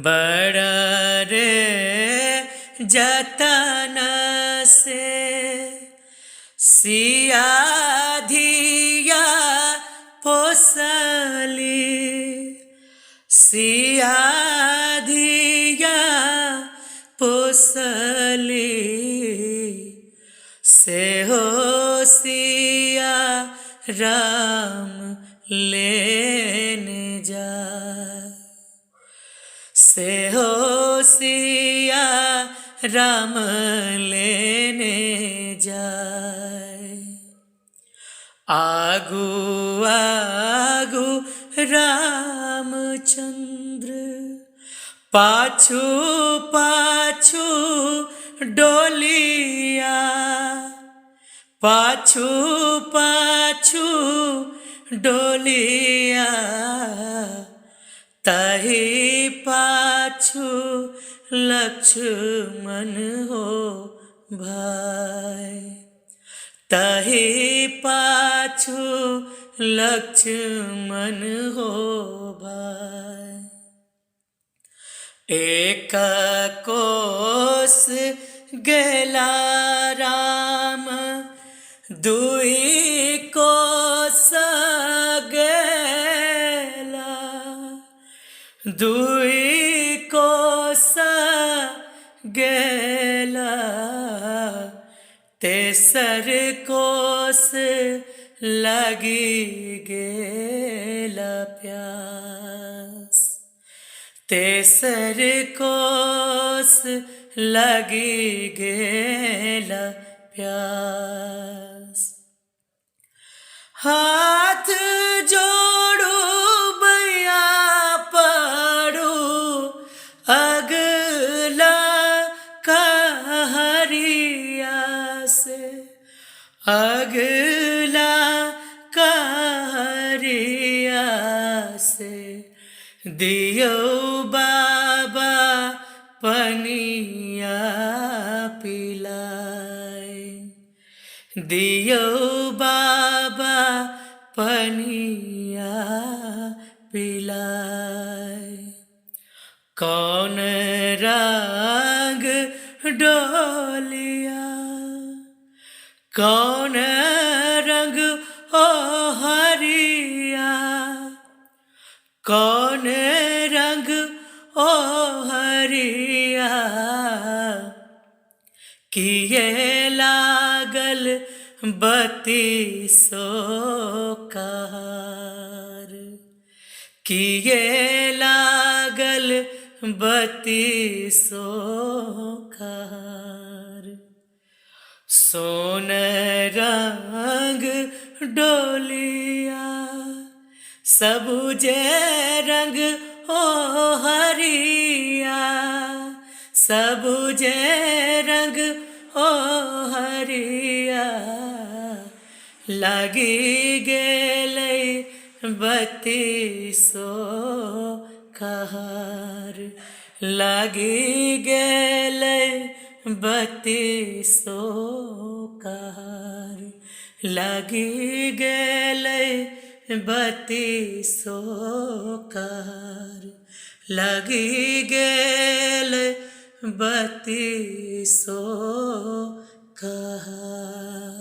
बड़ा रे जतन से सिया धिया पोसली, सिया धिया पोसली, से हो सिया राम लेने जाए, से हो सिया राम लेने जाए। आगू आगू रामचंद्र, पाछू पाछू डोलिया, पाछू पाछू डोलिया, तही पाछू लक्ष्मण हो भाई, तही पाछू लक्ष्मण हो भाई। एक कोस गेला राम, दुई कोस गेला, दुई कोस गेला, तेसर कोस लगी गेला प्यास, तेसर कोस लगी गेला प्यास। हाथ जोड़ू बैया पड़ू अगला कहरिया से, अगला कहरिया से, दियो बाबा पनिया पिलाए, दियो बाबा पनिया पिलाए। कौन रंग डोलिया, कौन रंग ओ हरिया, कौन रंग ओ हरिया, किए लागल बत्तीसो कहार, किए लागल बत्तीसो कहार। सोन रंग डोलिया, सबुजे रंग ओ हरिया, सबुजे रंग ओ हरिया, लगी गेलै बत्तीसो कहार, लगी गेलै बत्तीसो कहार, लगी गेलै बत्तीसो कहार, लगी गेलै बत्तीसो कहार।